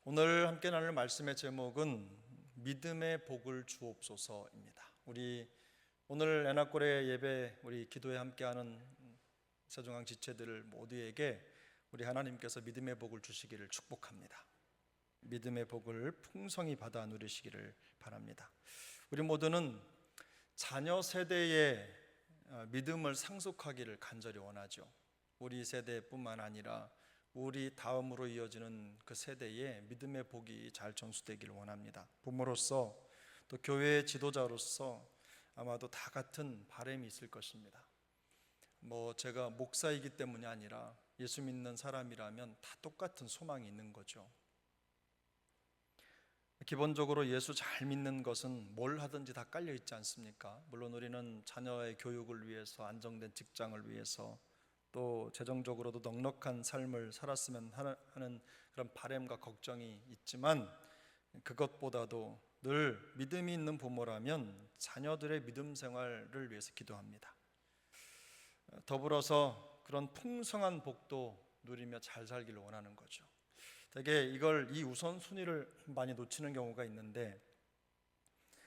오늘 함께 나눌 말씀의 제목은 믿음의 복을 주옵소서입니다. 우리 오늘 애나골의 예배, 우리 기도에 함께하는 세종항 지체들 모두에게 우리 하나님께서 믿음의 복을 주시기를 축복합니다. 믿음의 복을 풍성히 받아 누리시기를 바랍니다. 우리 모두는 자녀 세대의 믿음을 상속하기를 간절히 원하죠. 우리 세대뿐만 아니라 우리 다음으로 이어지는 그 세대에 믿음의 복이 잘 전수되기를 원합니다. 부모로서 또 교회의 지도자로서 아마도 다 같은 바람이 있을 것입니다. 제가 목사이기 때문이 아니라 예수 믿는 사람이라면 다 똑같은 소망이 있는 거죠. 기본적으로 예수 잘 믿는 것은 뭘 하든지 다 깔려 있지 않습니까? 물론 우리는 자녀의 교육을 위해서, 안정된 직장을 위해서, 또 재정적으로도 넉넉한 삶을 살았으면 하는 그런 바람과 걱정이 있지만, 그것보다도 늘 믿음이 있는 부모라면 자녀들의 믿음 생활을 위해서 기도합니다. 더불어서 그런 풍성한 복도 누리며 잘 살기를 원하는 거죠. 되게 이 우선순위를 많이 놓치는 경우가 있는데,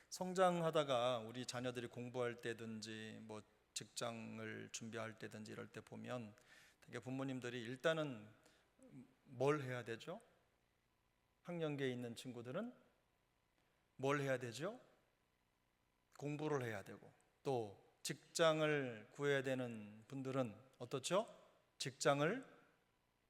성장하다가 우리 자녀들이 공부할 때든지 직장을 준비할 때든지 이럴 때 보면 되게 부모님들이 일단은 뭘 해야 되죠? 학년기에 있는 친구들은 뭘 해야 되죠? 공부를 해야 되고, 또 직장을 구해야 되는 분들은 어떻죠? 직장을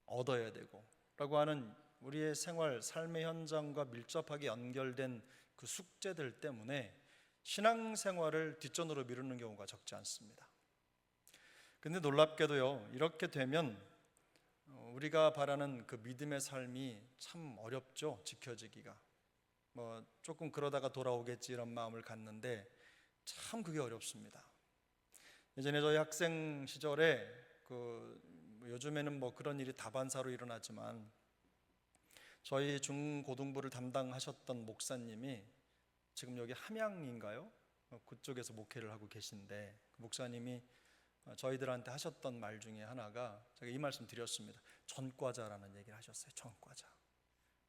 얻어야 되고 라고 하는 우리의 생활, 삶의 현장과 밀접하게 연결된 그 숙제들 때문에 신앙생활을 뒷전으로 미루는 경우가 적지 않습니다. 근데 놀랍게도요, 이렇게 되면 우리가 바라는 그 믿음의 삶이 참 어렵죠. 지켜지기가 조금 그러다가 돌아오겠지 이런 마음을 갖는데 참 그게 어렵습니다. 예전에 저희 학생 시절에 요즘에는 그런 일이 다반사로 일어나지만, 저희 중고등부를 담당하셨던 목사님이 지금 여기 함양인가요? 그쪽에서 목회를 하고 계신데, 목사님이 저희들한테 하셨던 말 중에 하나가, 제가 이 말씀 드렸습니다. 전과자라는 얘기를 하셨어요. 전과자.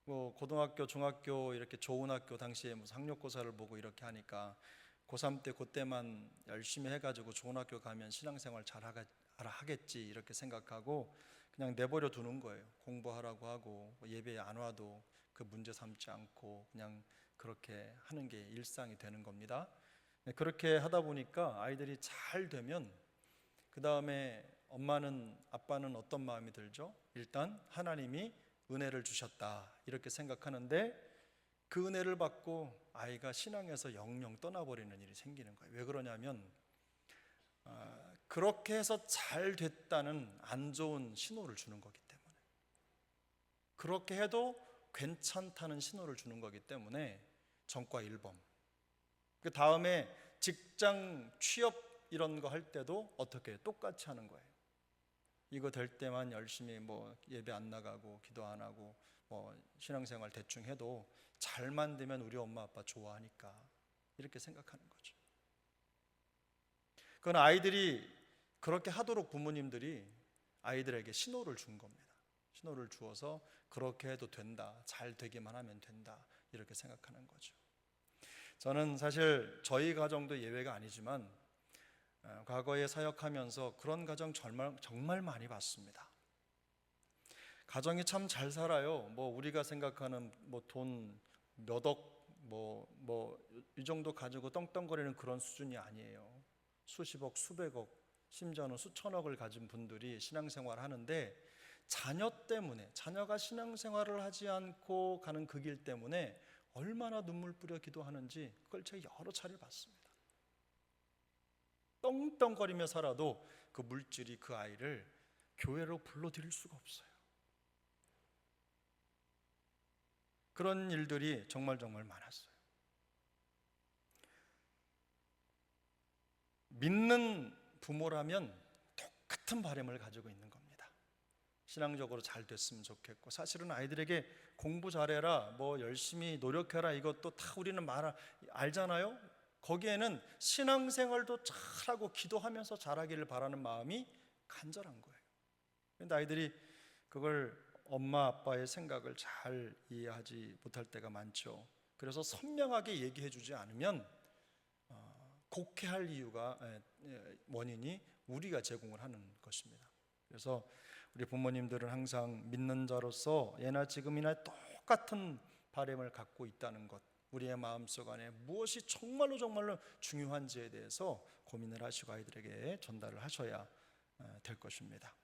고등학교, 중학교 이렇게 좋은 학교, 당시에 학력고사를 보고 이렇게 하니까 고3 때 그때만 열심히 해가지고 좋은 학교 가면 신앙생활 잘 하겠지 이렇게 생각하고 그냥 내버려 두는 거예요. 공부하라고 하고 예배에 안 와도 그 문제 삼지 않고 그냥 그렇게 하는 게 일상이 되는 겁니다. 그렇게 하다 보니까 아이들이 잘 되면 그 다음에 엄마는, 아빠는 어떤 마음이 들죠? 일단 하나님이 은혜를 주셨다 이렇게 생각하는데, 그 은혜를 받고 아이가 신앙에서 영영 떠나버리는 일이 생기는 거예요. 왜 그러냐면 그렇게 해서 잘 됐다는 안 좋은 신호를 주는 거기 때문에, 그렇게 해도 괜찮다는 신호를 주는 거기 때문에 전과 1범. 그 다음에 직장 취업 이런 거 할 때도 어떻게 해요? 똑같이 하는 거예요. 이거 될 때만 열심히 예배 안 나가고 기도 안 하고 신앙생활 대충 해도 잘만 되면 우리 엄마 아빠 좋아하니까 이렇게 생각하는 거죠. 그건 아이들이 그렇게 하도록 부모님들이 아이들에게 신호를 준 겁니다. 신호를 주어서 그렇게 해도 된다, 잘 되기만 하면 된다 이렇게 생각하는 거죠. 저는 사실 저희 가정도 예외가 아니지만 과거에 사역하면서 그런 가정 정말 많이 봤습니다. 가정이 참 잘 살아요. 우리가 생각하는 돈 몇억 이 정도 가지고 떵떵거리는 그런 수준이 아니에요. 수십억, 수백억, 심지어는 수천억을 가진 분들이 신앙생활을 하는데, 자녀 때문에, 자녀가 신앙생활을 하지 않고 가는 그 길 때문에 얼마나 눈물 뿌려 기도하는지 그걸 제가 여러 차례 봤습니다. 떵떵거리며 살아도 그 물질이 그 아이를 교회로 불러들일 수가 없어요. 그런 일들이 정말 많았어요. 믿는 부모라면 똑같은 바람을 가지고 있는 겁니다. 신앙적으로 잘 됐으면 좋겠고, 사실은 아이들에게 공부 잘해라, 열심히 노력해라, 이것도 다 우리는 알잖아요. 거기에는 신앙생활도 잘하고 기도하면서 잘하기를 바라는 마음이 간절한 거예요. 그런데 아이들이 그걸 엄마 아빠의 생각을 잘 이해하지 못할 때가 많죠. 그래서 선명하게 얘기해 주지 않으면 곡해할 이유가 원인이 우리가 제공을 하는 것입니다. 그래서 우리 부모님들은 항상 믿는 자로서 예나 지금이나 똑같은 바람을 갖고 있다는 것, 우리의 마음속 안에 무엇이 정말로 중요한지에 대해서 고민을 하시고 아이들에게 전달을 하셔야 될 것입니다.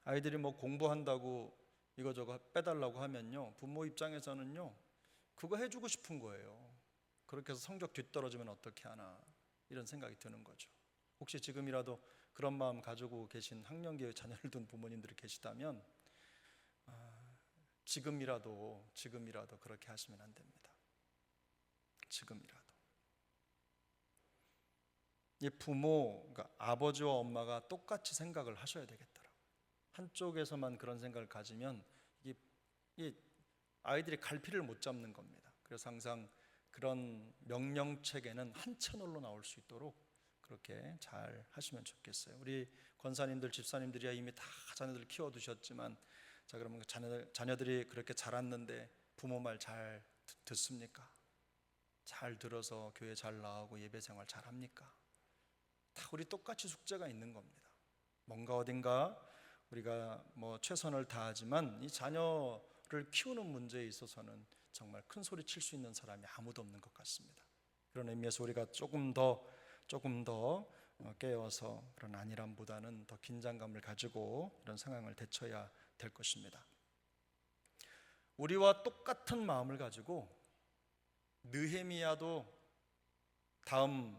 아이들이 뭐 공부한다고 이거저거 빼달라고 하면요, 부모 입장에서는요 그거 해주고 싶은 거예요. 그렇게 해서 성적 뒤떨어지면 어떻게 하나 이런 생각이 드는 거죠. 혹시 지금이라도 그런 마음 가지고 계신 학령기의 자녀를 둔 부모님들이 계시다면 지금이라도 그렇게 하시면 안 됩니다. 지금이라도 이 부모, 그러니까 아버지와 엄마가 똑같이 생각을 하셔야 되겠더라고요. 한쪽에서만 그런 생각을 가지면 이 아이들이 갈피를 못 잡는 겁니다. 그래서 항상 그런 명령체계는 한 채널로 나올 수 있도록 그렇게 잘 하시면 좋겠어요. 우리 권사님들, 집사님들이야 이미 다 자녀들 키워두셨지만, 자 그러면 자녀들이 그렇게 자랐는데 부모 말 잘 듣습니까? 잘 들어서 교회 잘 나가고 예배생활 잘 합니까? 다 우리 똑같이 숙제가 있는 겁니다. 뭔가 어딘가 우리가 뭐 최선을 다하지만 이 자녀를 키우는 문제에 있어서는 정말 큰 소리 칠 수 있는 사람이 아무도 없는 것 같습니다. 그런 의미에서 우리가 조금 더 깨어서 그런 안일함보다는 더 긴장감을 가지고 이런 상황을 대처해야 될 것입니다. 우리와 똑같은 마음을 가지고 느헤미야도 다음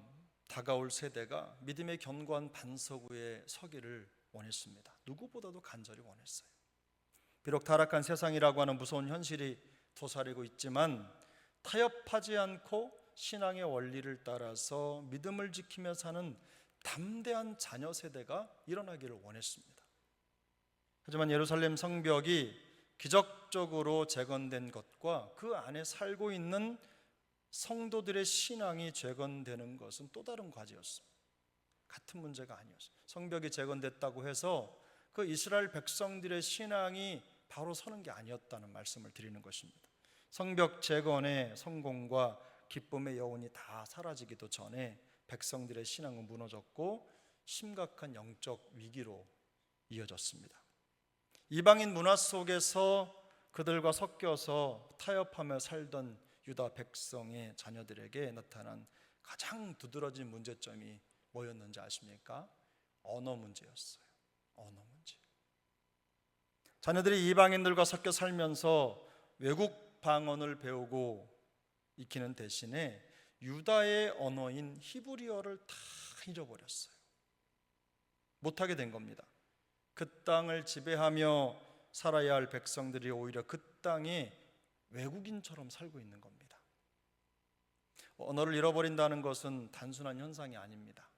다가올 세대가 믿음의 견고한 반석 위에 서기를 원했습니다. 누구보다도 간절히 원했어요. 비록 타락한 세상이라고 하는 무서운 현실이 도사리고 있지만 타협하지 않고 신앙의 원리를 따라서 믿음을 지키며 사는 담대한 자녀 세대가 일어나기를 원했습니다. 하지만 예루살렘 성벽이 기적적으로 재건된 것과 그 안에 살고 있는 성도들의 신앙이 재건되는 것은 또 다른 과제였습니다. 같은 문제가 아니었어요. 성벽이 재건됐다고 해서 그 이스라엘 백성들의 신앙이 바로 서는 게 아니었다는 말씀을 드리는 것입니다. 성벽 재건의 성공과 기쁨의 여운이 다 사라지기도 전에 백성들의 신앙은 무너졌고 심각한 영적 위기로 이어졌습니다. 이방인 문화 속에서 그들과 섞여서 타협하며 살던 유다 백성의 자녀들에게 나타난 가장 두드러진 문제점이 뭐였는지 아십니까? 언어 문제였어요. 언어 문제. 자녀들이 이방인들과 섞여 살면서 외국 방언을 배우고 익히는 대신에 유다의 언어인 히브리어를 다 잊어버렸어요. 못하게 된 겁니다. 그 땅을 지배하며 살아야 할 백성들이 오히려 그 땅에 외국인처럼 살고 있는 겁니다. 언어를 잃어버린다는 것은 단순한 현상이 아닙니다.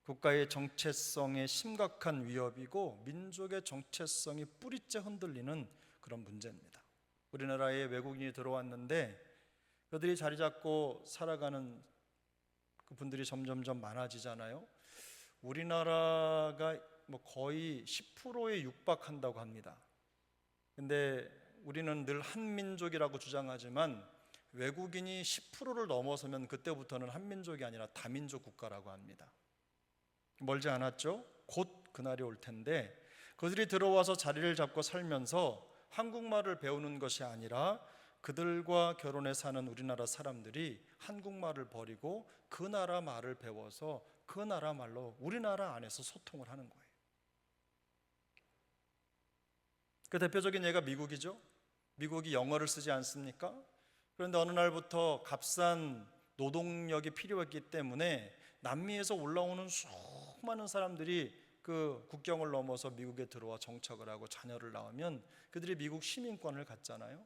국가의 정체성에 심각한 위협이고 민족의 정체성이 뿌리째 흔들리는 그런 문제입니다. 우리나라에 외국인이 들어왔는데 그들이 자리 잡고 살아가는 그 분들이 점점점 많아지잖아요. 우리나라가 뭐 거의 10%에 육박한다고 합니다. 근데 우리는 늘 한민족이라고 주장하지만 외국인이 10%를 넘어서면 그때부터는 한민족이 아니라 다민족 국가라고 합니다. 멀지 않았죠? 곧 그날이 올 텐데 그들이 들어와서 자리를 잡고 살면서 한국말을 배우는 것이 아니라 그들과 결혼해 사는 우리나라 사람들이 한국말을 버리고 그 나라 말을 배워서 그 나라 말로 우리나라 안에서 소통을 하는 거예요. 그 대표적인 예가 미국이죠. 미국이 영어를 쓰지 않습니까? 그런데 어느 날부터 값싼 노동력이 필요했기 때문에 남미에서 올라오는 수많은 사람들이 그 국경을 넘어서 미국에 들어와 정착을 하고 자녀를 낳으면 그들이 미국 시민권을 갖잖아요.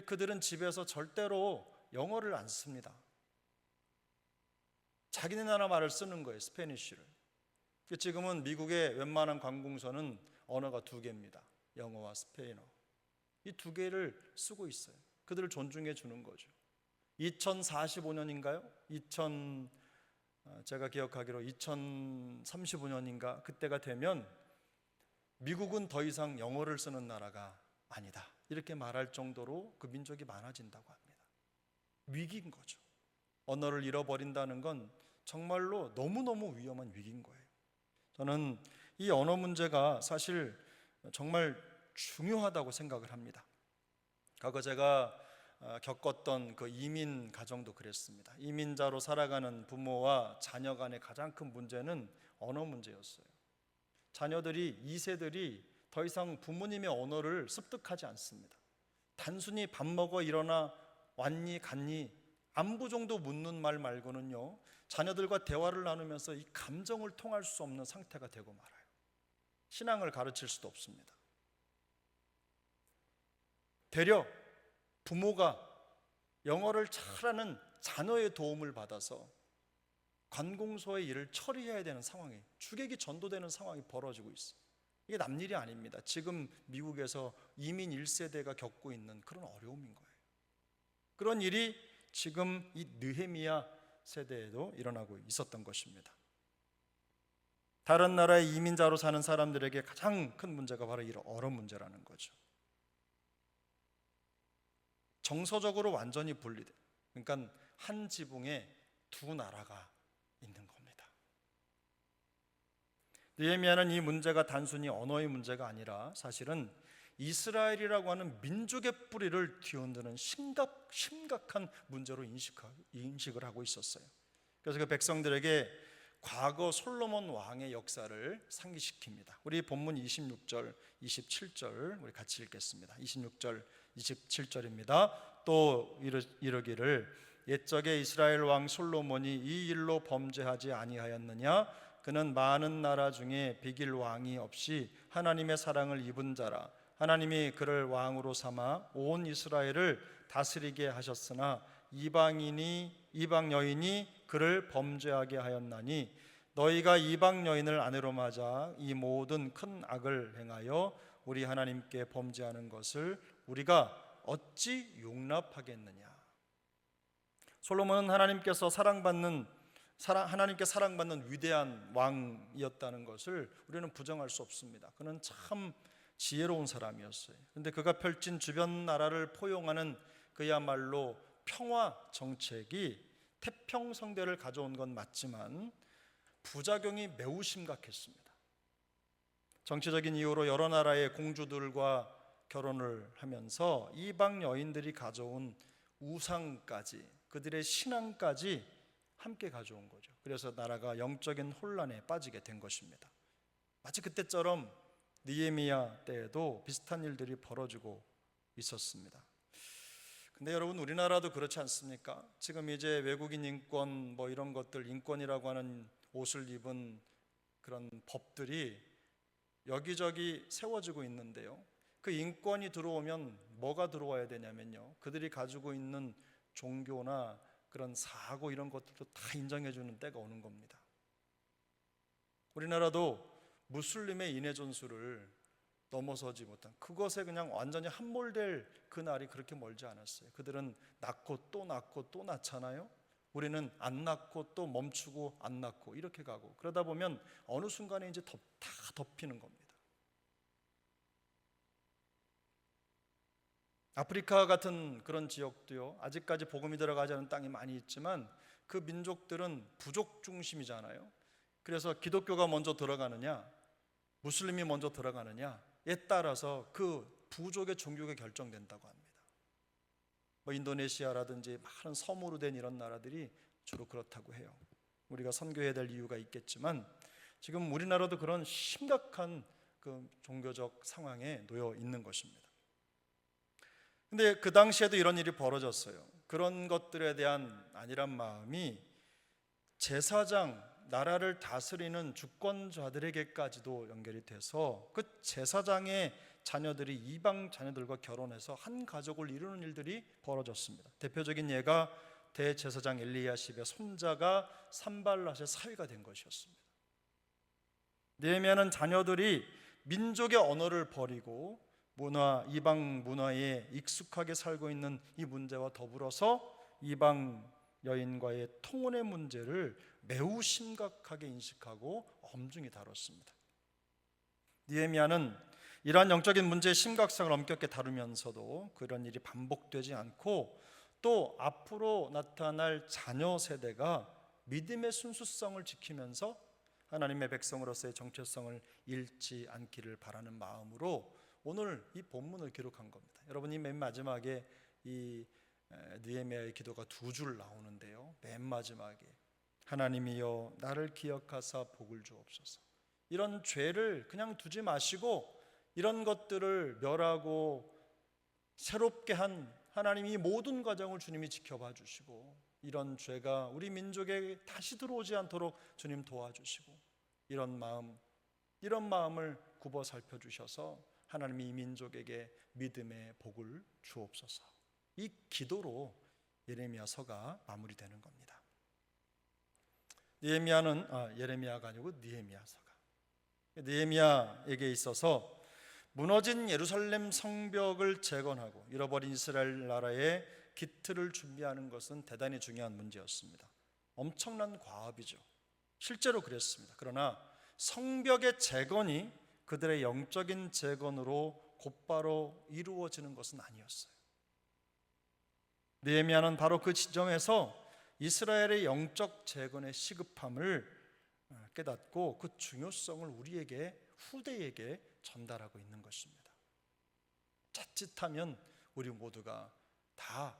그들은 집에서 절대로 영어를 안 씁니다. 자기네 나라 말을 쓰는 거예요. 스페니쉬를. 지금은 미국의 웬만한 관공서는 언어가 두 개입니다. 영어와 스페인어. 이 두 개를 쓰고 있어요. 그들을 존중해 주는 거죠. 2045년인가요? 제가 기억하기로 2035년인가 그때가 되면 미국은 더 이상 영어를 쓰는 나라가 아니다, 이렇게 말할 정도로 그 민족이 많아진다고 합니다. 위기인 거죠. 언어를 잃어버린다는 건 정말로 너무너무 위험한 위기인 거예요. 저는 이 언어 문제가 사실 정말 중요하다고 생각을 합니다. 과거 제가 겪었던 그 이민 가정도 그랬습니다. 이민자로 살아가는 부모와 자녀 간의 가장 큰 문제는 언어 문제였어요. 자녀들이 2세들이 더 이상 부모님의 언어를 습득하지 않습니다. 단순히 밥 먹어 일어나 왔니 갔니 안부 정도 묻는 말 말고는요, 자녀들과 대화를 나누면서 이 감정을 통할 수 없는 상태가 되고 말아요. 신앙을 가르칠 수도 없습니다. 되려 부모가 영어를 잘하는 자녀의 도움을 받아서 관공서의 일을 처리해야 되는 상황이, 주객이 전도되는 상황이 벌어지고 있어요. 이게 남일이 아닙니다. 지금 미국에서 이민 1세대가 겪고 있는 그런 어려움인 거예요. 그런 일이 지금 이 느헤미야 세대에도 일어나고 있었던 것입니다. 다른 나라의 이민자로 사는 사람들에게 가장 큰 문제가 바로 이런 언어 문제라는 거죠. 정서적으로 완전히 분리돼. 그러니까 한 지붕에 두 나라가 있는 겁니다. 느헤미야는 이 문제가 단순히 언어의 문제가 아니라 사실은 이스라엘이라고 하는 민족의 뿌리를 뒤흔드는 심각한 문제로 인식을 하고 있었어요. 그래서 그 백성들에게 과거 솔로몬 왕의 역사를 상기시킵니다. 우리 본문 26절, 27절 우리 같이 읽겠습니다. 26절, 27절입니다. 또 이르기를 옛적에 이스라엘 왕 솔로몬이 이 일로 범죄하지 아니하였느냐? 그는 많은 나라 중에 비길 왕이 없이 하나님의 사랑을 입은 자라. 하나님이 그를 왕으로 삼아 온 이스라엘을 다스리게 하셨으나 이방 여인이 그를 범죄하게 하였나니 너희가 이방 여인을 아내로 맞아 이 모든 큰 악을 행하여 우리 하나님께 범죄하는 것을 우리가 어찌 용납하겠느냐. 솔로몬은 하나님께 사랑받는 위대한 왕이었다는 것을 우리는 부정할 수 없습니다. 그는 참 지혜로운 사람이었어요. 그런데 그가 펼친 주변 나라를 포용하는 그야말로 평화 정책이 태평성대를 가져온 건 맞지만 부작용이 매우 심각했습니다. 정치적인 이유로 여러 나라의 공주들과 결혼을 하면서 이방 여인들이 가져온 우상까지, 그들의 신앙까지 함께 가져온 거죠. 그래서 나라가 영적인 혼란에 빠지게 된 것입니다. 마치 그때처럼 느헤미야 때에도 비슷한 일들이 벌어지고 있었습니다. 근데 여러분, 우리나라도 그렇지 않습니까? 지금 이제 외국인 인권 이런 것들, 인권이라고 하는 옷을 입은 그런 법들이 여기저기 세워지고 있는데요, 그 인권이 들어오면 뭐가 들어와야 되냐면요, 그들이 가지고 있는 종교나 그런 사고 이런 것들도 다 인정해 주는 때가 오는 겁니다. 우리나라도 무슬림의 인해 전술을 넘어서지 못한, 그것에 그냥 완전히 함몰될 그날이 그렇게 멀지 않았어요. 그들은 낳고 또 낳고 또 낳잖아요. 우리는 안 낳고 또 멈추고 안 낳고 이렇게 가고, 그러다 보면 어느 순간에 이제 다 덮이는 겁니다. 아프리카 같은 그런 지역도요, 아직까지 복음이 들어가지 않은 땅이 많이 있지만 그 민족들은 부족 중심이잖아요. 그래서 기독교가 먼저 들어가느냐 무슬림이 먼저 들어가느냐에 따라서 그 부족의 종교가 결정된다고 합니다. 인도네시아라든지 많은 섬으로 된 이런 나라들이 주로 그렇다고 해요. 우리가 선교해야 될 이유가 있겠지만 지금 우리나라도 그런 심각한 그 종교적 상황에 놓여 있는 것입니다. 근데 그 당시에도 이런 일이 벌어졌어요. 그런 것들에 대한 안일한 마음이 제사장, 나라를 다스리는 주권자들에게까지도 연결이 돼서 그 제사장의 자녀들이 이방 자녀들과 결혼해서 한 가족을 이루는 일들이 벌어졌습니다. 대표적인 예가 대제사장 엘리야십의 손자가 산발랏의 사위가 된 것이었습니다. 느헤미야는 자녀들이 민족의 언어를 버리고 이방 문화에 익숙하게 살고 있는 이 문제와 더불어서 이방 여인과의 통혼의 문제를 매우 심각하게 인식하고 엄중히 다뤘습니다. 느헤미야는 이러한 영적인 문제의 심각성을 엄격히 다루면서도 그런 일이 반복되지 않고 또 앞으로 나타날 자녀 세대가 믿음의 순수성을 지키면서 하나님의 백성으로서의 정체성을 잃지 않기를 바라는 마음으로 오늘 이 본문을 기록한 겁니다. 여러분이 맨 마지막에 이 느헤미야의 기도가 두 줄 나오는데요, 맨 마지막에 하나님이여 나를 기억하사 복을 주옵소서. 이런 죄를 그냥 두지 마시고 이런 것들을 멸하고 새롭게 한 하나님이 모든 과정을 주님이 지켜봐 주시고 이런 죄가 우리 민족에 다시 들어오지 않도록 주님 도와주시고 이런 마음을 굽어 살펴주셔서 하나님이 이 민족에게 믿음의 복을 주옵소서. 이 기도로 예레미야서가 마무리되는 겁니다. 예레미야가 아니고 느헤미야서가. 느헤미야에게 있어서 무너진 예루살렘 성벽을 재건하고 잃어버린 이스라엘 나라의 기틀을 준비하는 것은 대단히 중요한 문제였습니다. 엄청난 과업이죠. 실제로 그랬습니다. 그러나 성벽의 재건이 그들의 영적인 재건으로 곧바로 이루어지는 것은 아니었어요. 느헤미야는 바로 그 지점에서 이스라엘의 영적 재건의 시급함을 깨닫고 그 중요성을 우리에게, 후대에게 전달하고 있는 것입니다. 자칫하면 우리 모두가 다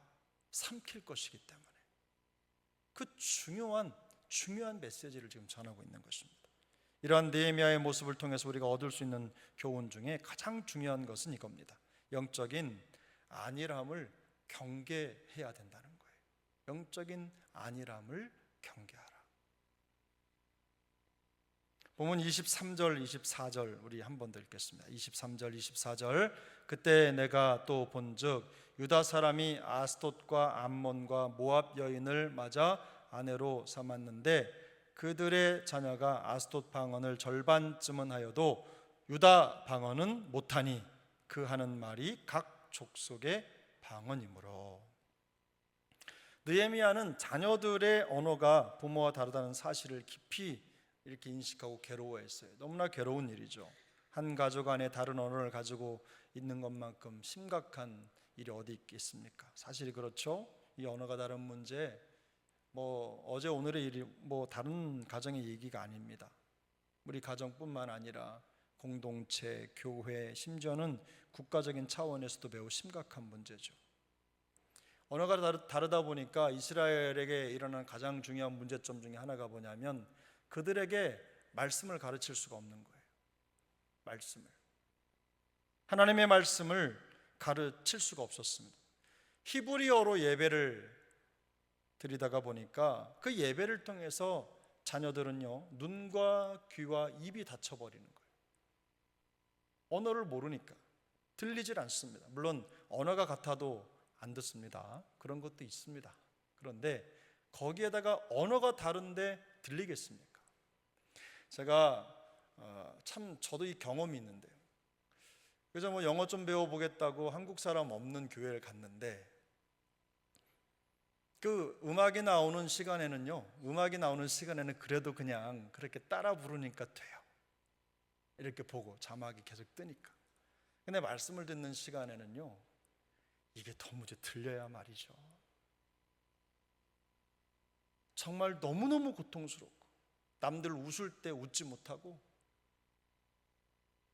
삼킬 것이기 때문에 그 중요한 메시지를 지금 전하고 있는 것입니다. 이러한 느헤미야의 모습을 통해서 우리가 얻을 수 있는 교훈 중에 가장 중요한 것은 이겁니다. 영적인 안일함을 경계해야 된다는 거예요. 영적인 안일함을 경계하라. 본문 23절, 24절 우리 한 번 더 읽겠습니다. 23절, 24절 그때 내가 또 본즉 유다 사람이 아스돗과 암몬과 모압 여인을 맞아 아내로 삼았는데 그들의 자녀가 아스돗 방언을 절반쯤은 하여도 유다 방언은 못하니 그 하는 말이 각 족속의 방언이므로. 느헤미야는 자녀들의 언어가 부모와 다르다는 사실을 깊이 이렇게 인식하고 괴로워했어요. 너무나 괴로운 일이죠. 한 가족 안에 다른 언어를 가지고 있는 것만큼 심각한 일이 어디 있겠습니까? 사실이 그렇죠. 이 언어가 다른 문제, 어제 오늘의 일이 다른 가정의 얘기가 아닙니다. 우리 가정뿐만 아니라 공동체, 교회, 심지어는 국가적인 차원에서도 매우 심각한 문제죠. 언어가 다르다 보니까 이스라엘에게 일어난 가장 중요한 문제점 중에 하나가 뭐냐면 그들에게 말씀을 가르칠 수가 없는 거예요. 하나님의 말씀을 가르칠 수가 없었습니다. 히브리어로 예배를 드리다가 보니까 그 예배를 통해서 자녀들은요, 눈과 귀와 입이 닫혀버리는 거예요. 언어를 모르니까 들리질 않습니다. 물론 언어가 같아도 안 듣습니다. 그런 것도 있습니다. 그런데 거기에다가 언어가 다른데 들리겠습니까? 제가 저도 이 경험이 있는데요. 그래서 영어 좀 배워보겠다고 한국 사람 없는 교회를 갔는데 그 음악이 나오는 시간에는 그래도 그냥 그렇게 따라 부르니까 돼요. 이렇게 보고 자막이 계속 뜨니까. 근데 말씀을 듣는 시간에는요, 이게 도무지 들려야 말이죠. 정말 너무너무 고통스럽고 남들 웃을 때 웃지 못하고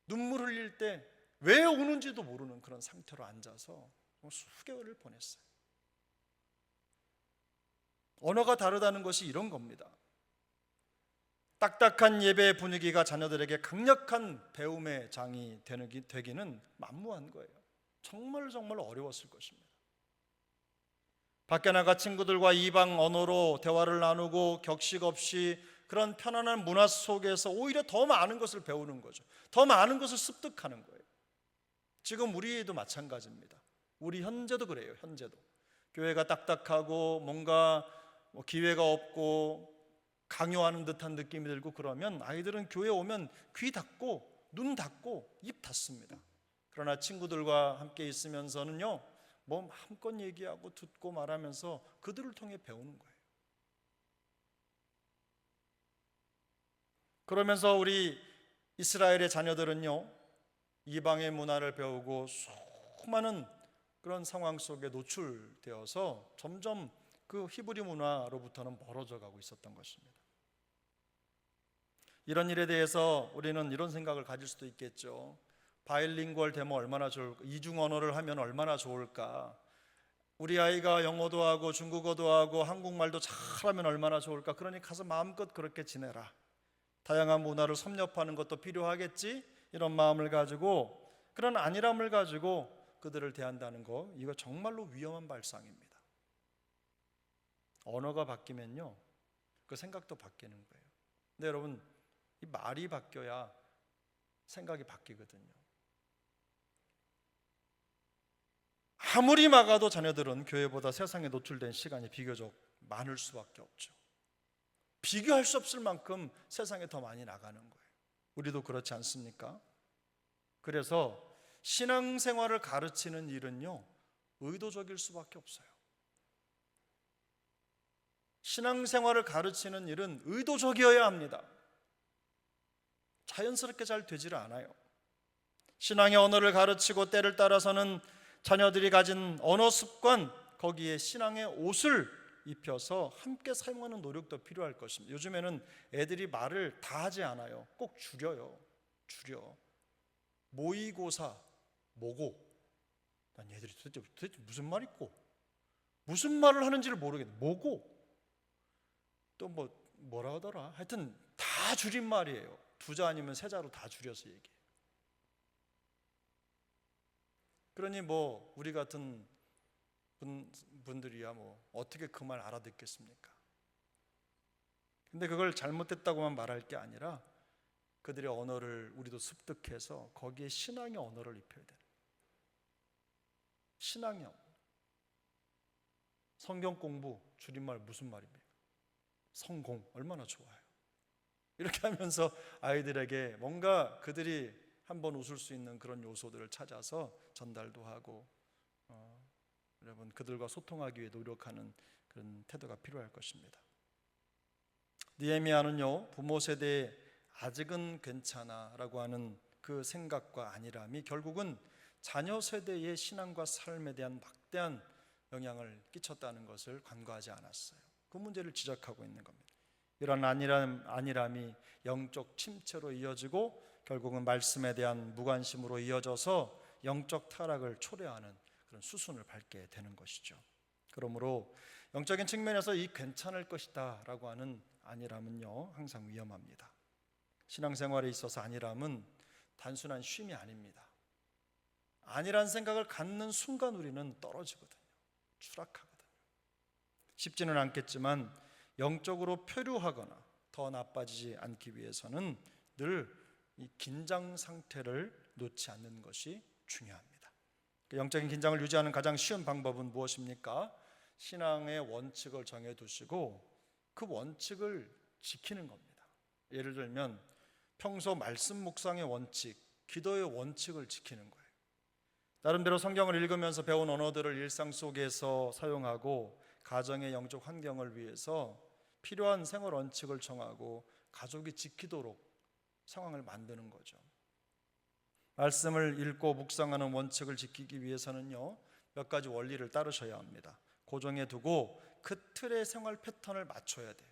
눈물 흘릴 때 왜 우는지도 모르는 그런 상태로 앉아서 수개월을 보냈어요. 언어가 다르다는 것이 이런 겁니다. 딱딱한 예배 분위기가 자녀들에게 강력한 배움의 장이 되기는 만무한 거예요. 정말 어려웠을 것입니다. 밖에 나가 친구들과 이방 언어로 대화를 나누고 격식 없이 그런 편안한 문화 속에서 오히려 더 많은 것을 배우는 거죠. 더 많은 것을 습득하는 거예요. 지금 우리도 마찬가지입니다. 우리 현재도 그래요. 현재도 교회가 딱딱하고 뭔가 기회가 없고 강요하는 듯한 느낌이 들고 그러면 아이들은 교회 오면 귀 닫고 눈 닫고 입 닫습니다. 그러나 친구들과 함께 있으면서는요, 마음껏 얘기하고 듣고 말하면서 그들을 통해 배우는 거예요. 그러면서 우리 이스라엘의 자녀들은요, 이방의 문화를 배우고 수많은 그런 상황 속에 노출되어서 점점 그 히브리 문화로부터는 멀어져 가고 있었던 것입니다. 이런 일에 대해서 우리는 이런 생각을 가질 수도 있겠죠. 바일링구얼 되면 얼마나 좋을까? 이중 언어를 하면 얼마나 좋을까? 우리 아이가 영어도 하고 중국어도 하고 한국말도 잘하면 얼마나 좋을까? 그러니 가서 마음껏 그렇게 지내라. 다양한 문화를 섭렵하는 것도 필요하겠지? 이런 마음을 가지고, 그런 안일함을 가지고 그들을 대한다는 거, 이거 정말로 위험한 발상입니다. 언어가 바뀌면요, 그 생각도 바뀌는 거예요. 근데 여러분, 이 말이 바뀌어야 생각이 바뀌거든요. 아무리 막아도 자녀들은 교회보다 세상에 노출된 시간이 비교적 많을 수밖에 없죠. 비교할 수 없을 만큼 세상에 더 많이 나가는 거예요. 우리도 그렇지 않습니까? 그래서 신앙생활을 가르치는 일은요, 의도적일 수밖에 없어요. 신앙생활을 가르치는 일은 의도적이어야 합니다. 자연스럽게 잘 되지를 않아요. 신앙의 언어를 가르치고 때를 따라서는 자녀들이 가진 언어 습관, 거기에 신앙의 옷을 입혀서 함께 사용하는 노력도 필요할 것입니다. 요즘에는 애들이 말을 다 하지 않아요. 꼭 줄여요. 줄여. 모의고사, 뭐고? 난 얘들이 도대체 무슨 말 있고 무슨 말을 하는지를 모르겠네. 뭐고? 또 뭐라 하더라? 하여튼 다 줄임말이에요. 두자 아니면 세자로 다 줄여서 얘기해요. 그러니 우리 같은 분들이야 어떻게 그 말 알아듣겠습니까? 근데 그걸 잘못됐다고만 말할 게 아니라 그들의 언어를 우리도 습득해서 거기에 신앙의 언어를 입혀야 돼요. 신앙의 언어. 성경 공부 줄임말 무슨 말입니까? 성공 얼마나 좋아요. 이렇게 하면서 아이들에게 뭔가 그들이 한번 웃을 수 있는 그런 요소들을 찾아서 전달도 하고 여러분 그들과 소통하기 위해 노력하는 그런 태도가 필요할 것입니다. 느헤미야는요, 부모 세대에 아직은 괜찮아 라고 하는 그 생각과 안일함이 결국은 자녀 세대의 신앙과 삶에 대한 막대한 영향을 끼쳤다는 것을 간과하지 않았어요. 그 문제를 지적하고 있는 겁니다. 이런 안일함이 영적 침체로 이어지고 결국은 말씀에 대한 무관심으로 이어져서 영적 타락을 초래하는 그런 수순을 밟게 되는 것이죠. 그러므로 영적인 측면에서 이 괜찮을 것이다 라고 하는 안일함은요, 항상 위험합니다. 신앙생활에 있어서 안일함은 단순한 쉼이 아닙니다. 안일한 생각을 갖는 순간 우리는 떨어지거든요. 추락하거든요. 쉽지는 않겠지만 영적으로 표류하거나 더 나빠지지 않기 위해서는 늘 이 긴장 상태를 놓지 않는 것이 중요합니다. 영적인 긴장을 유지하는 가장 쉬운 방법은 무엇입니까? 신앙의 원칙을 정해두시고 그 원칙을 지키는 겁니다. 예를 들면 평소 말씀 묵상의 원칙, 기도의 원칙을 지키는 거예요. 나름대로 성경을 읽으면서 배운 언어들을 일상 속에서 사용하고 가정의 영적 환경을 위해서 필요한 생활 원칙을 정하고 가족이 지키도록 상황을 만드는 거죠. 말씀을 읽고 묵상하는 원칙을 지키기 위해서는요, 몇 가지 원리를 따르셔야 합니다. 고정해 두고 그 틀의 생활 패턴을 맞춰야 돼요.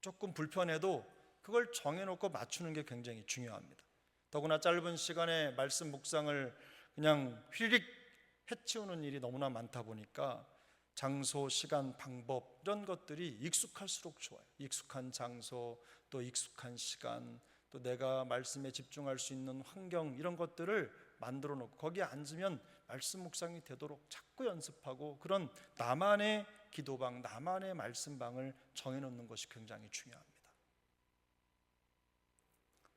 조금 불편해도 그걸 정해놓고 맞추는 게 굉장히 중요합니다. 더구나 짧은 시간에 말씀 묵상을 그냥 휘리릭 해치우는 일이 너무나 많다 보니까 장소, 시간, 방법 이런 것들이 익숙할수록 좋아요. 익숙한 장소, 또 익숙한 시간, 또 내가 말씀에 집중할 수 있는 환경 이런 것들을 만들어 놓고 거기에 앉으면 말씀 묵상이 되도록 자꾸 연습하고 그런 나만의 기도방, 나만의 말씀방을 정해놓는 것이 굉장히 중요합니다.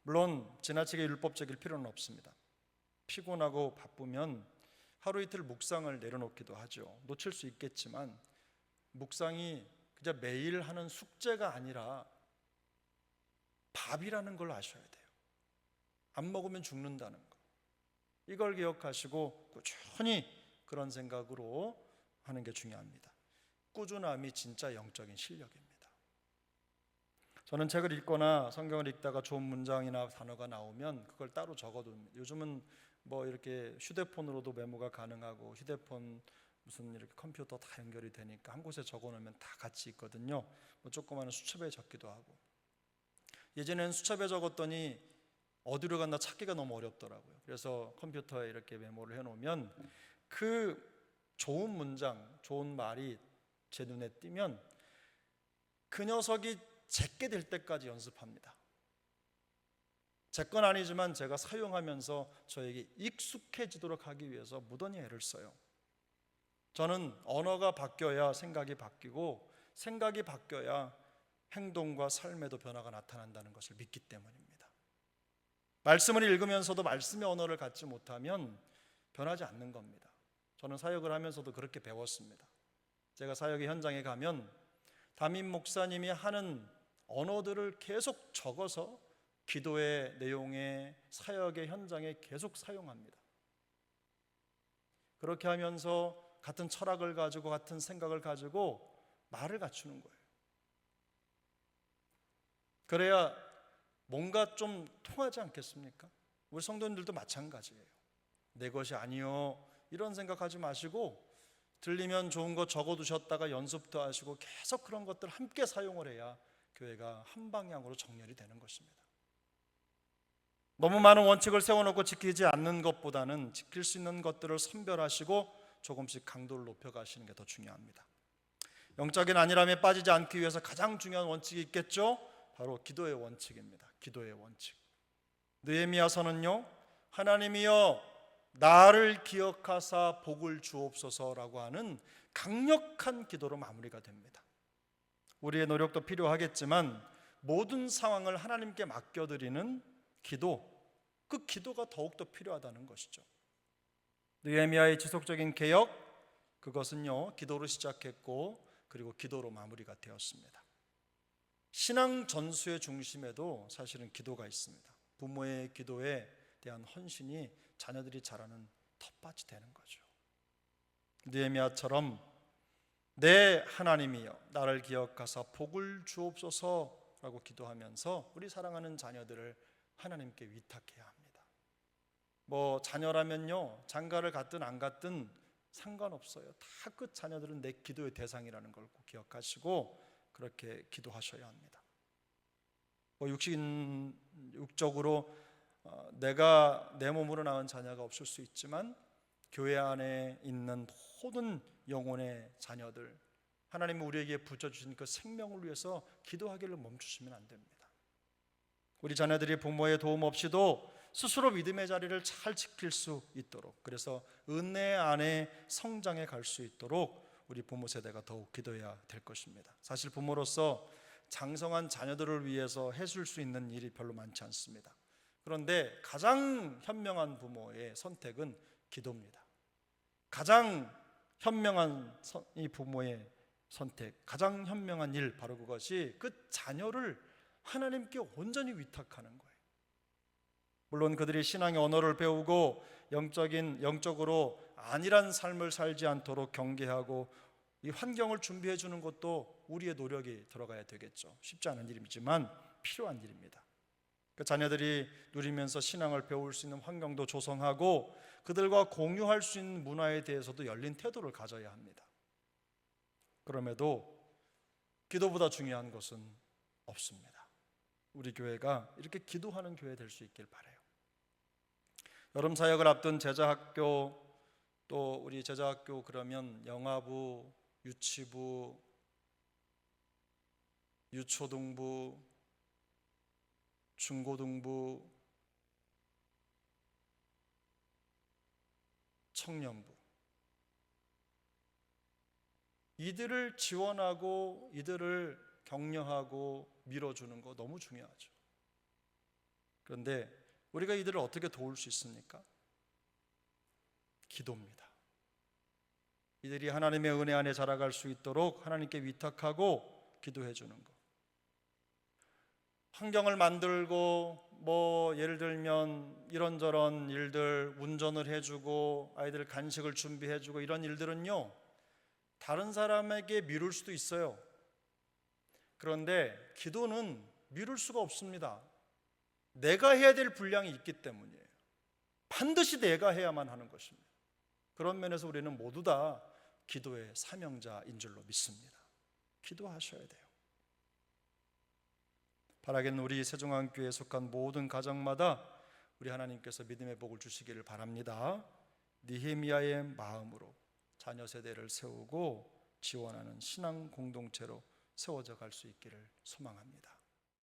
물론 지나치게 율법적일 필요는 없습니다. 피곤하고 바쁘면 하루 이틀 묵상을 내려놓기도 하죠. 놓칠 수 있겠지만 묵상이 그저 매일 하는 숙제가 아니라 밥이라는 걸 아셔야 돼요. 안 먹으면 죽는다는 거. 이걸 기억하시고 꾸준히 그런 생각으로 하는 게 중요합니다. 꾸준함이 진짜 영적인 실력입니다. 저는 책을 읽거나 성경을 읽다가 좋은 문장이나 단어가 나오면 그걸 따로 적어둡니다. 요즘은 뭐 이렇게 휴대폰으로도 메모가 가능하고 휴대폰 무슨 이렇게 컴퓨터 다 연결이 되니까 한 곳에 적어놓으면 다 같이 있거든요. 뭐 조그마한 수첩에 적기도 하고. 예전에는 수첩에 적었더니 어디로 갔나 찾기가 너무 어렵더라고요. 그래서 컴퓨터에 이렇게 메모를 해놓으면 그 좋은 문장, 좋은 말이 제 눈에 띄면 그 녀석이 제게 될 때까지 연습합니다. 제 건 아니지만 제가 사용하면서 저에게 익숙해지도록 하기 위해서 무던히 애를 써요. 저는 언어가 바뀌어야 생각이 바뀌고 생각이 바뀌어야 행동과 삶에도 변화가 나타난다는 것을 믿기 때문입니다. 말씀을 읽으면서도 말씀의 언어를 갖지 못하면 변하지 않는 겁니다. 저는 사역을 하면서도 그렇게 배웠습니다. 제가 사역의 현장에 가면 담임 목사님이 하는 언어들을 계속 적어서 기도의 내용에 사역의 현장에 계속 사용합니다. 그렇게 하면서 같은 철학을 가지고 같은 생각을 가지고 말을 갖추는 거예요. 그래야 뭔가 좀 통하지 않겠습니까? 우리 성도님들도 마찬가지예요. 내 것이 아니요 이런 생각하지 마시고 들리면 좋은 거 적어두셨다가 연습도 하시고 계속 그런 것들 함께 사용을 해야 교회가 한 방향으로 정렬이 되는 것입니다. 너무 많은 원칙을 세워놓고 지키지 않는 것보다는 지킬 수 있는 것들을 선별하시고 조금씩 강도를 높여가시는 게 더 중요합니다. 영적인 안일함에 빠지지 않기 위해서 가장 중요한 원칙이 있겠죠? 바로 기도의 원칙입니다. 기도의 원칙. 느헤미야서는요, 하나님이여 나를 기억하사 복을 주옵소서라고 하는 강력한 기도로 마무리가 됩니다. 우리의 노력도 필요하겠지만 모든 상황을 하나님께 맡겨드리는 기도, 그 기도가 더욱더 필요하다는 것이죠. 느헤미야의 지속적인 개혁, 그것은요 기도로 시작했고 그리고 기도로 마무리가 되었습니다. 신앙 전수의 중심에도 사실은 기도가 있습니다. 부모의 기도에 대한 헌신이 자녀들이 자라는 텃밭이 되는 거죠. 느헤미야처럼 내 하나님이여 나를 기억하사 복을 주옵소서라고 기도하면서 우리 사랑하는 자녀들을 하나님께 위탁해야 합니다. 뭐 자녀라면요 장가를 갔든 안 갔든 상관없어요. 다 그 자녀들은 내 기도의 대상이라는 걸 꼭 기억하시고 그렇게 기도하셔야 합니다. 뭐 육적으로 내가 내 몸으로 낳은 자녀가 없을 수 있지만 교회 안에 있는 모든 영혼의 자녀들, 하나님이 우리에게 붙여주신 그 생명을 위해서 기도하기를 멈추시면 안 됩니다. 우리 자녀들이 부모의 도움 없이도 스스로 믿음의 자리를 잘 지킬 수 있도록, 그래서 은혜 안에 성장해 갈 수 있도록 우리 부모 세대가 더욱 기도해야 될 것입니다. 사실 부모로서 장성한 자녀들을 위해서 해줄 수 있는 일이 별로 많지 않습니다. 그런데 가장 현명한 부모의 선택은 기도입니다. 가장 현명한 이 부모의 선택, 가장 현명한 일, 바로 그것이 그 자녀를 하나님께 온전히 위탁하는 거예요. 물론 그들이 신앙의 언어를 배우고 영적으로 안일한 삶을 살지 않도록 경계하고 이 환경을 준비해 주는 것도 우리의 노력이 들어가야 되겠죠. 쉽지 않은 일이지만 필요한 일입니다. 그 자녀들이 누리면서 신앙을 배울 수 있는 환경도 조성하고 그들과 공유할 수 있는 문화에 대해서도 열린 태도를 가져야 합니다. 그럼에도 기도보다 중요한 것은 없습니다. 우리 교회가 이렇게 기도하는 교회 될 수 있길 바라요. 여름 사역을 앞둔 제자학교, 또 우리 제자학교 그러면 영아부, 유치부, 유초등부, 중고등부, 청년부, 이들을 지원하고 이들을 격려하고 밀어주는 거 너무 중요하죠. 그런데 우리가 이들을 어떻게 도울 수 있습니까? 기도입니다. 이들이 하나님의 은혜 안에 자라갈 수 있도록 하나님께 위탁하고 기도해 주는 것. 환경을 만들고 뭐 예를 들면 이런저런 일들, 운전을 해주고 아이들 간식을 준비해주고 이런 일들은요 다른 사람에게 미룰 수도 있어요. 그런데 기도는 미룰 수가 없습니다. 내가 해야 될 분량이 있기 때문이에요. 반드시 내가 해야만 하는 것입니다. 그런 면에서 우리는 모두 다 기도의 사명자인 줄로 믿습니다. 기도하셔야 돼요. 바라겠는 우리 세종한교회에 속한 모든 가정마다 우리 하나님께서 믿음의 복을 주시기를 바랍니다. 느헤미야의 마음으로 자녀 세대를 세우고 지원하는 신앙 공동체로 세워져 갈 수 있기를 소망합니다.